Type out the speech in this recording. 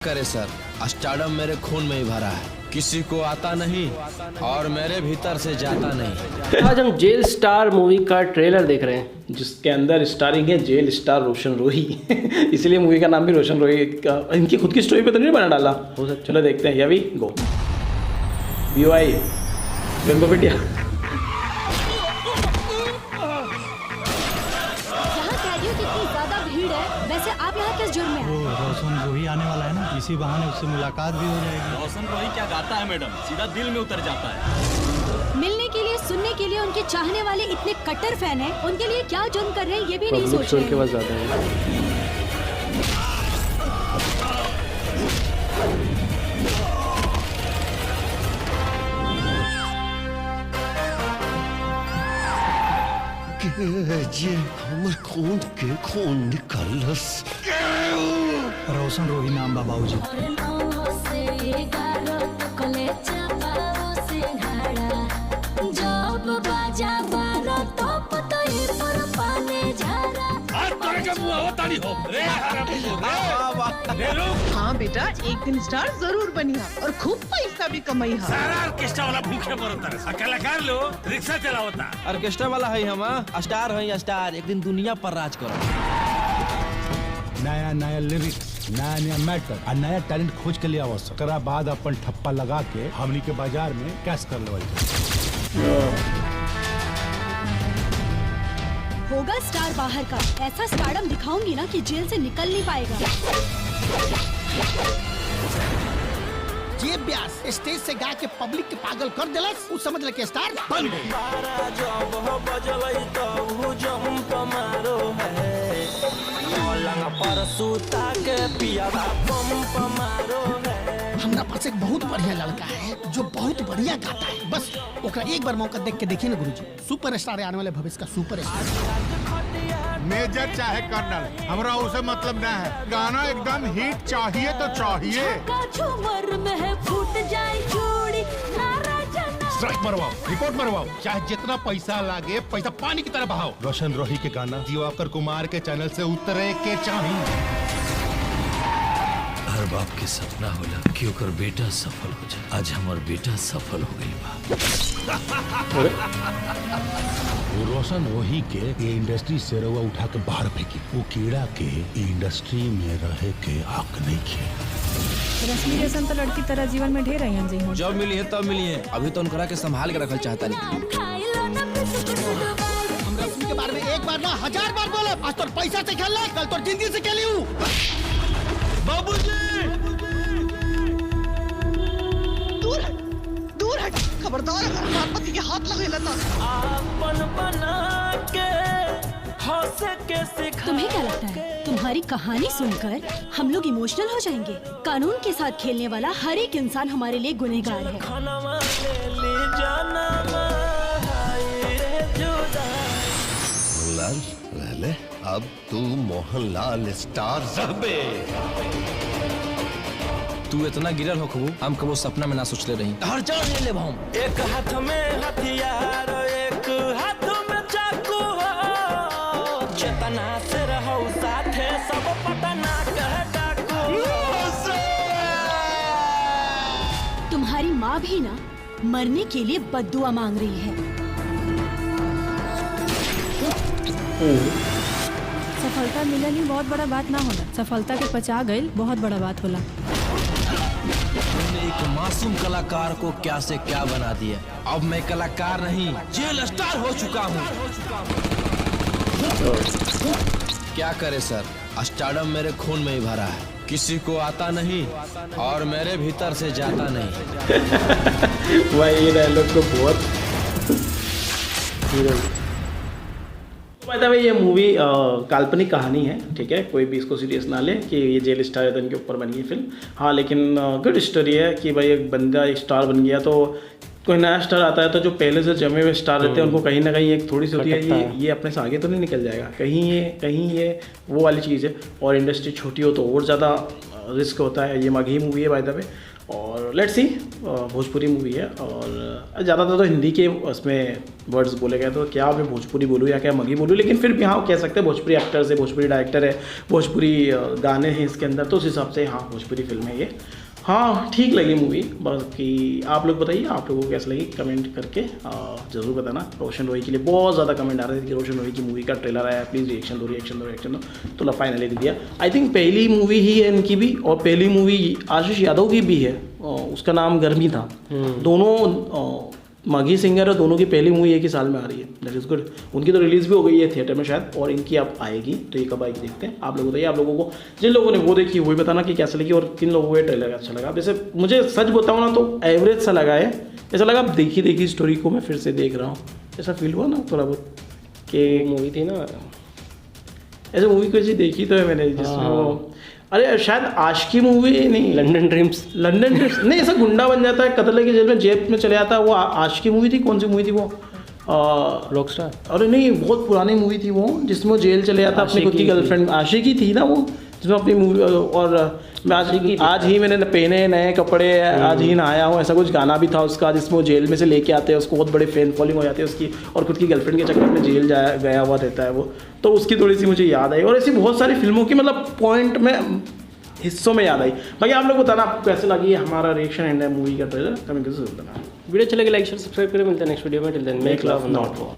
करे sir, stardom मेरे खून में ही भरा है, किसी को आता नहीं और मेरे भीतर से जाता नहीं। आज हम जेल स्टार मूवी का ट्रेलर देख रहे हैं जिसके अंदर स्टारिंग है जेल स्टार रोशन रोही इसलिए मूवी का नाम भी रोशन रोही इनकी खुद की स्टोरी पे तो नहीं बना डाला हो सकता। चलो देखते हैं। यावी गो BY गंगो बेटिया वैसे आप यहाँ किस जुर्म में? वो रोशन रोही आने वाला है ना, इसी बहाने उससे मुलाकात भी हो जाएगी। रोशन रोही क्या गाता है मैडम, सीधा दिल में उतर जाता है। मिलने के लिए, सुनने के लिए उनके चाहने वाले इतने कट्टर फैन हैं, उनके लिए क्या जुर्म कर रहे हैं ये भी नहीं सोच रहे हैं। जे हमर खून के खून निकलस। रोशन रोही नाम बा बाबूजी। हाँ बेटा, एक दिन स्टार जरूर बनिया और खूब पैसा भी कमाइया। सारा ऑर्केस्ट्रा वाला भूखे मरता, कलाकार लो रिक्शा चलावता। ऑर्केस्ट्रा वाला है हम, स्टार है स्टार, एक दिन दुनिया पर राज करो। नया नया लिरिक्स, नया नया मैटर और नया टैलेंट खोज के लिए आवश्यक। तरा बाद अपन ठप्पा लगा के हमनी के बाजार में कैश कर लेवल। होगा स्टार बाहर का, ऐसा स्टारडम दिखाऊंगी ना कि जेल से निकल नहीं पाएगा। जे ब्यास स्टेज से गा के पब्लिक के पागल कर देलस, उ समझ ले के स्टार बन गई। हमरा पास एक बहुत बढ़िया लड़का है जो बहुत बढ़िया गाता है, बस ओकरा एक बार मौका देख के देखिए ना गुरुजी, सुपर स्टार आने वाले भविष्य का सुपर स्टार। मेजर चाहे कर्नल, हमरा उसे मतलब ना है, गाना एकदम हिट चाहिए तो चाहिए। स्ट्राइक मरवाओ, रिपोर्ट मरवाओ, चाहे जितना पैसा लागे, पैसा पानी की तरह बहाओ। रोशन रोही के गाना दिवाकर कुमार के चैनल से उतरे के चाहिए। हर बाप के सपना होला कि ओकर बेटा सफल हो जाए। आज हमार बेटा सफल हो गई बा। वो रोशन रोही के ये इंडस्ट्री से रवा उठा के बाहर फेंकी। वो कीड़ा के इंडस्ट्री में रहे के हक नहीं खे। रश्मि जैसन तो लड़की तरह जीवन में ढेर आई जी। जब मिली है तब मिली है, अभी तो उनकरा के संभाल के रखल चाहता नहीं। हम रश्मि के बारे में एक बार ना 1000 बार बोले, आज तो पैसा से खेल ले, कल तो जिंदगी से खेली हूँ। बाबूजी दूर हट, खबरदार अगर हमारे पति के हाथ लगे तो। तुम्हें क्या लगता है तुम्हारी कहानी सुनकर हम लोग इमोशनल हो जाएंगे? कानून के साथ खेलने वाला हर एक इंसान हमारे लिए गुनहगार है। मोहनलाल रहले, अब तू मोहनलाल स्टार रहबे। तू इतना गिरल हो खबू, हम कबो सपना में ना सोच ले रही। हर जान ले ले हम। एक हाथ में हथियार, एक हाथ में चाकू हो, चेतना से रहो साथे सब पटना कह डाकू। तुम्हारी माँ भी ना मरने के लिए बद्दुआ मांग रही है। सफलता मिलल ही बहुत बड़ा बात ना होला, सफलता के पचा गई बहुत बड़ा बात होला। तुमने एक मासूम कलाकार को क्या से क्या बना दिया। अब मैं कलाकार नहीं, जेल स्टार हो चुका हूँ। क्या करे सर, स्टारडम मेरे खून में ही भरा है, किसी को आता नहीं और मेरे भीतर से जाता नहीं। भाई ये डायलॉग को बहुत भाई ये मूवी काल्पनिक कहानी है, ठीक है, कोई भी इसको सीरियस ना ले कि ये जेल स्टार है तो इनके ऊपर बनी है फिल्म। हाँ लेकिन गुड स्टोरी है कि भाई एक बंदा एक स्टार बन गया, तो कोई नया स्टार आता है तो जो पहले से जमे हुए स्टार रहते हैं उनको कहीं ना कहीं एक थोड़ी सी होती है ये अपने से आगे तो नहीं निकल जाएगा, कहीं ये वो वाली चीज़ है। और इंडस्ट्री छोटी हो तो और ज़्यादा रिस्क होता है। ये मगही मूवी है बाय द वे, और लेट्स सी, भोजपुरी मूवी है और ज़्यादातर तो हिंदी के उसमें वर्ड्स बोले गए, तो क्या मैं भोजपुरी बोलूँ या क्या मगही बोलूँ, लेकिन फिर भी हाँ कह सकते हैं भोजपुरी एक्टर्स है, भोजपुरी डायरेक्टर है, भोजपुरी गाने हैं इसके अंदर, तो उस हिसाब से हाँ भोजपुरी फिल्म है ये। हाँ ठीक लगी मूवी। बाकी आप लोग बताइए आप लोगों को कैसे लगी, कमेंट करके ज़रूर बताना। रोशन रोही के लिए बहुत ज़्यादा कमेंट आ रहे थे कि रोशन रोही की मूवी का ट्रेलर आया, प्लीज़ रिएक्शन दो, तो फाइनली दे दिया। आई थिंक पहली मूवी ही है इनकी भी, और पहली मूवी आशीष यादव की भी है, उसका नाम गर्मी था। दोनों माघी सिंगर है, दोनों की पहली मूवी एक ही साल में आ रही है, दैट इज़ गुड। उनकी तो रिलीज़ भी हो गई है थिएटर में शायद, और इनकी अब आएगी, तो ये कब आएगी देखते हैं। आप लोग बताइए आप लोगों को, जिन लोगों ने वो देखी वही बताना कि कैसे लगी, और किन लोगों को ट्रेलर अच्छा लगा। वैसे मुझे सच बताऊँ ना तो एवरेज सा लगा है, ऐसा लगा अब देखी स्टोरी को मैं फिर से देख रहा हूँ, ऐसा फील हुआ ना थोड़ा बहुत कि मूवी थी ना, ऐसे मूवी कोई सी देखी तो है मैंने जिसमें वो, अरे शायद आशिकी मूवी नहीं, लंदन ड्रीम्स नहीं, ऐसा गुंडा बन जाता है, कत्ल की जेल में जेब में चले जाता है, वो आशिकी मूवी थी। कौन सी मूवी थी वो? रॉकस्टार? अरे नहीं, बहुत पुरानी मूवी थी वो, जिसमें वो जेल चले जाता अपनी खुद की गर्लफ्रेंड, आशिकी थी ना वो, जिसमें अपनी मूवी, और मैं आज ही मैंने पहने नए कपड़े, आज ही नहाया हूँ, ऐसा कुछ गाना भी था उसका, जिसमें वो जेल में से लेके आते हैं उसको, बहुत बड़े फैन फॉलोइंग हो जाती है उसकी, और खुद की गर्लफ्रेंड के चक्कर में जेल गया हुआ रहता है वो, तो उसकी थोड़ी सी मुझे याद आई। और ऐसी बहुत सारी फिल्मों की मतलब पॉइंट में हिस्सों में याद आई। बाकी आप लोग बताना आपको कैसे लगी हमारा रिएक्शन एंड मूवी का ट्रेलर, कमेंट करके जरूर बताना। वीडियो अच्छा लगे लाइक शेयर सब्सक्राइब करें, मिलते हैं नेक्स्ट वीडियो में, till then make love not war.